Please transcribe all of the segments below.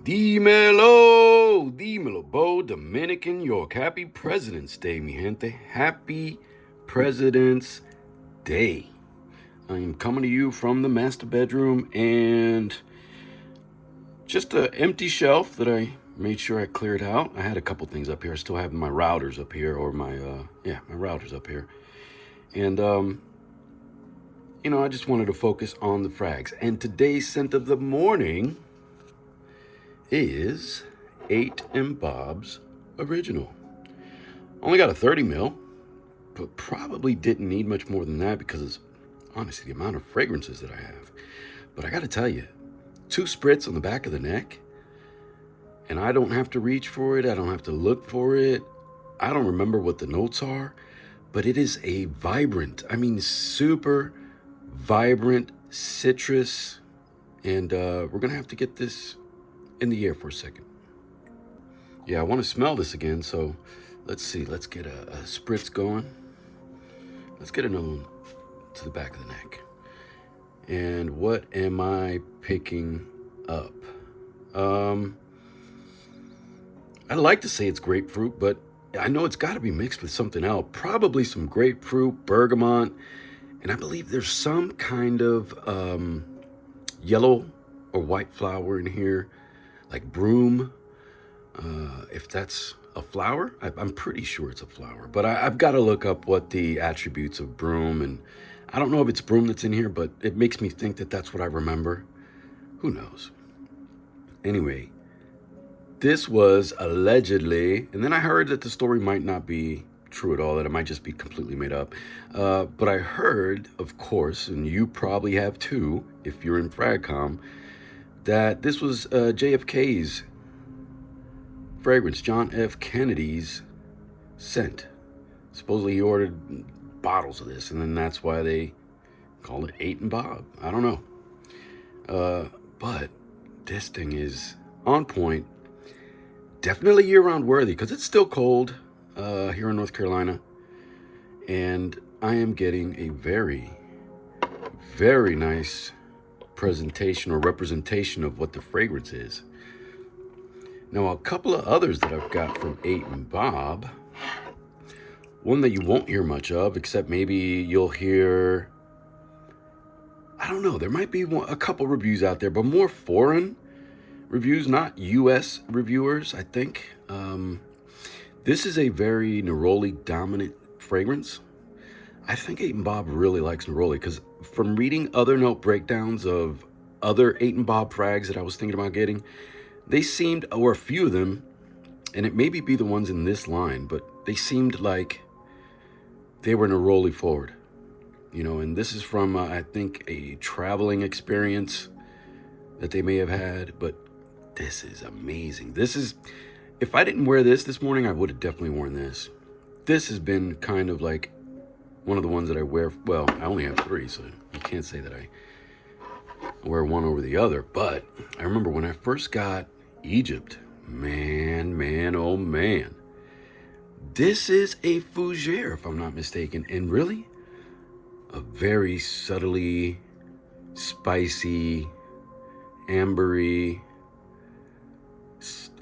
Dímelo, Bo, Dominican York. Happy President's Day, mi gente. Happy President's Day. I'm coming to you from the master bedroom and just an empty shelf that I made sure I cleared out. I had a couple things up here. I still have my routers up here, or my routers up here. And, I just wanted to focus on the frags. And today's scent of the morning is 8 and Bob's Original. Only got a 30 mil, but probably didn't need much more than that because it's honestly the amount of fragrances that I have. But I gotta tell you, 2 spritz on the back of the neck, and I don't have to reach for it, I don't have to look for it. I don't remember what the notes are, but it is a vibrant, super vibrant citrus, and we're gonna have to get this in the air for a second. Yeah, I want to smell this again, so let's see. Let's get a spritz going. Let's get another one to the back of the neck. And what am I picking up? I'd like to say it's grapefruit, but I know it's got to be mixed with something else. Probably some grapefruit, bergamot, and I believe there's some kind of yellow or white flower in here, like broom. If that's a flower, I'm pretty sure it's a flower, but I've got to look up what the attributes of broom, and I don't know if it's broom that's in here, but it makes me think that that's what I remember. Who knows? Anyway, this was allegedly, and then I heard that the story might not be true at all, that it might just be completely made up. But I heard, of course, and you probably have too, if you're in Fragcom, that this was JFK's fragrance, John F. Kennedy's scent. Supposedly he ordered bottles of this, and then that's why they called it 8 and Bob. I don't know. But this thing is on point. Definitely year-round worthy, because it's still cold here in North Carolina. And I am getting a very, very nice presentation or representation of what the fragrance is. Now, a couple of others that I've got from 8 and Bob. One that you won't hear much of, except maybe you'll hear, I don't know, there might be a couple reviews out there, but more foreign reviews, not US reviewers, I think. This is a very neroli dominant fragrance. I think 8 and Bob really likes neroli, because from reading other note breakdowns of other 8 and Bob frags that I was thinking about getting, they seemed, or a few of them, and it maybe be the ones in this line, but they seemed like they were neroli forward. And this is from, I think, a traveling experience that they may have had, but this is amazing. This is, if I didn't wear this morning, I would have definitely worn this. This has been kind of like one of the ones that I wear. Well, I only have 3, so you can't say that I wear one over the other. But I remember when I first got Egypt, man, oh man. This is a fougere, if I'm not mistaken, and really a very subtly spicy, ambery,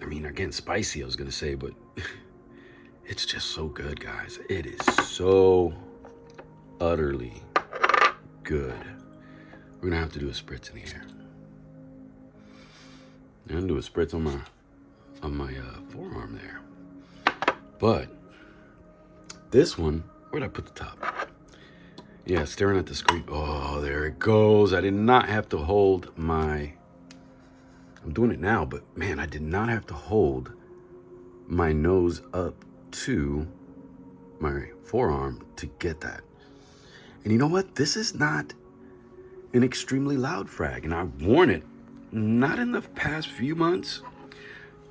again, spicy, I was going to say, but it's just so good, guys. It is so utterly good. We're going to have to do a spritz in the air. I'm going to do a spritz on my forearm there. But this one, where'd I put the top? Yeah, staring at the screen. Oh, there it goes. I did not have to hold I'm doing it now, but man, I did not have to hold my nose up to my forearm to get that. And you know what? This is not an extremely loud frag, and I've worn it, not in the past few months,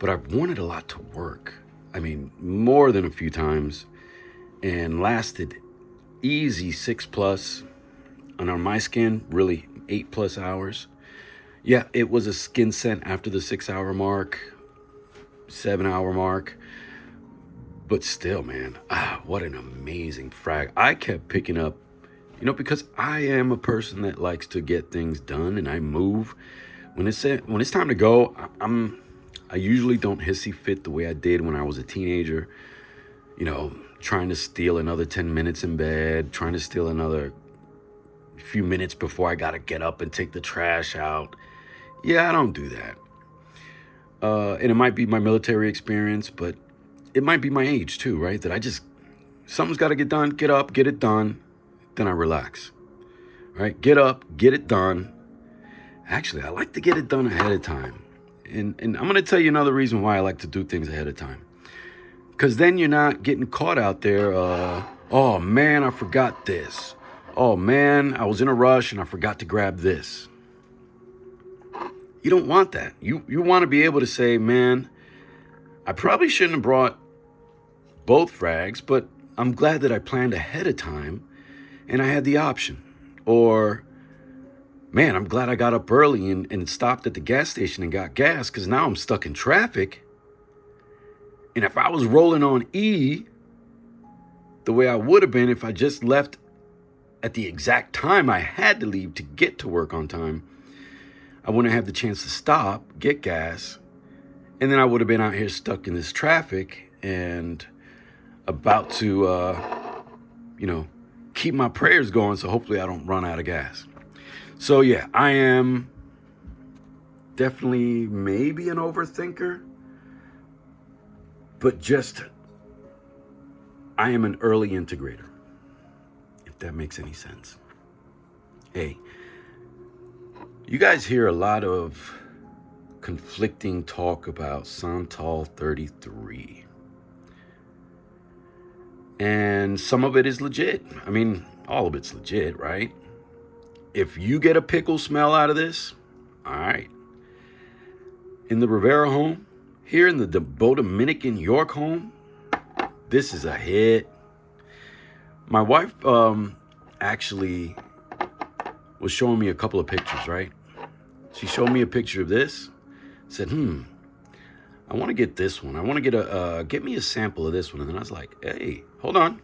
but I've worn it a lot to work. More than a few times, and lasted easy 6+, and on my skin, really 8+ hours. Yeah, it was a skin scent after the 6-hour mark, 7-hour mark, but still, man, what an amazing frag. I kept picking up, because I am a person that likes to get things done, and I move. When it's time to go, I'm I usually don't hissy fit the way I did when I was a teenager, trying to steal another 10 minutes in bed, trying to steal another few minutes before I got to get up and take the trash out. Yeah, I don't do that. And it might be my military experience, but it might be my age too, right? That something's got to get done, get up, get it done, then I relax, right? Get up, get it done. Actually, I like to get it done ahead of time. And I'm going to tell you another reason why I like to do things ahead of time. Because then you're not getting caught out there, oh man, I forgot this. Oh man, I was in a rush and I forgot to grab this. You don't want that. You want to be able to say, man, I probably shouldn't have brought both frags, but I'm glad that I planned ahead of time and I had the option. Or, man, I'm glad I got up early and stopped at the gas station and got gas, because now I'm stuck in traffic. And if I was rolling on E the way I would have been if I just left at the exact time I had to leave to get to work on time, I wouldn't have the chance to stop, get gas, and then I would have been out here stuck in this traffic and about to, keep my prayers going so hopefully I don't run out of gas. So yeah, I am definitely maybe an overthinker, but I am an early integrator, if that makes any sense. Hey, you guys hear a lot of conflicting talk about Santal 33. And some of it is legit. I mean, all of it's legit, right? If you get a pickle smell out of this, all right. In the Rivera home, here in the Dominican York home, this is a hit. My wife actually was showing me a couple of pictures, right? She showed me a picture of this, said, I want to get this one. I want to get me a sample of this one. And then I was like, hey, hold on.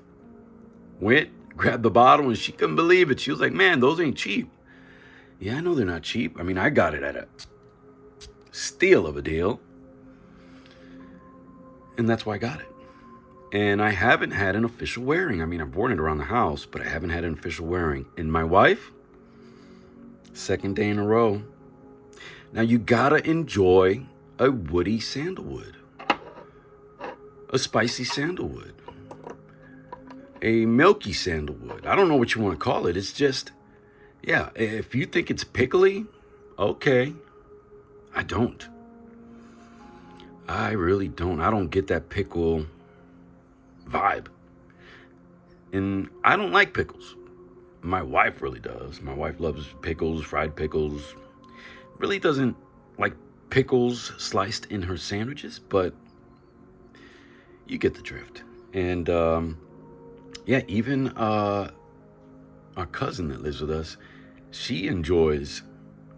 Went, grabbed the bottle, and she couldn't believe it. She was like, man, those ain't cheap. Yeah, I know they're not cheap. I mean, I got it at a steal of a deal. And that's why I got it. And I haven't had an official wearing. I mean, I've worn it around the house, but I haven't had an official wearing. And my wife, second day in a row. Now, you gotta enjoy a woody sandalwood, a spicy sandalwood, a milky sandalwood. I don't know what you want to call it. It's just, yeah, if you think it's pickly, okay. I don't. I really don't. I don't get that pickle vibe. And I don't like pickles. My wife really does. My wife loves pickles, fried pickles. Really doesn't like pickles sliced in her sandwiches, but you get the drift. And even our cousin that lives with us, she enjoys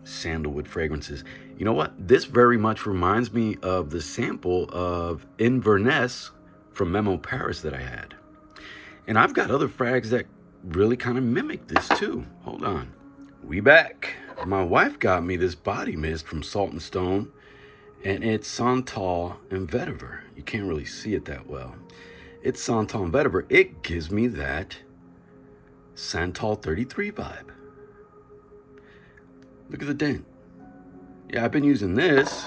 sandalwood fragrances. You know what? This very much reminds me of the sample of Inverness from Memo Paris that I had. And I've got other frags that really kind of mimic this too. Hold on. We back. My wife got me this body mist from Salt and Stone, and it's Santal and Vetiver. You can't really see it that well. It's Santal and Vetiver. It gives me that Santal 33 vibe. Look at the dent. Yeah, I've been using this,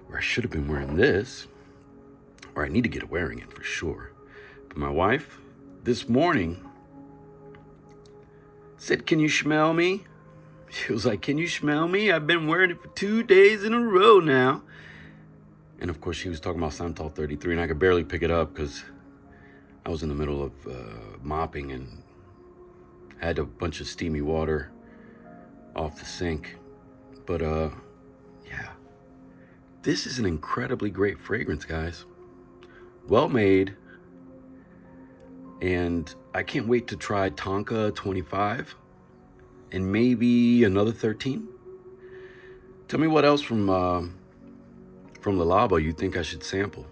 or I should have been wearing this, or I need to get wearing it for sure. But my wife, this morning, said, can you smell me? She was like, can you smell me? I've been wearing it for 2 days in a row now. And of course, she was talking about Santal 33, and I could barely pick it up because I was in the middle of mopping and had a bunch of steamy water off the sink. But yeah, this is an incredibly great fragrance, guys. Well made. And I can't wait to try Tonka 25 and maybe another 13. Tell me what else from the Labo you think I should sample.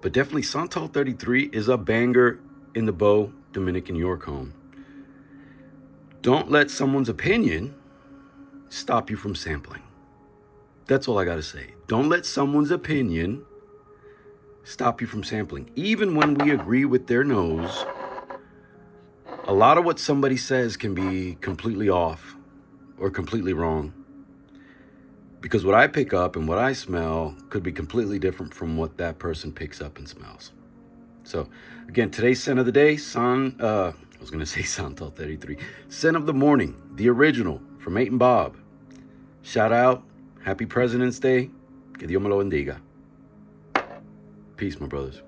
But definitely Santal 33 is a banger in the Beau Dominican York home. Don't let someone's opinion stop you from sampling. That's all I got to say. Don't let someone's opinion stop you from sampling. Even when we agree with their nose, a lot of what somebody says can be completely off or completely wrong. Because what I pick up and what I smell could be completely different from what that person picks up and smells. So, again, today's scent of the day, I was going to say Santal 33. Scent of the morning, the original from Mate and Bob. Shout out. Happy President's Day. Que Dios me lo bendiga. Peace, my brothers.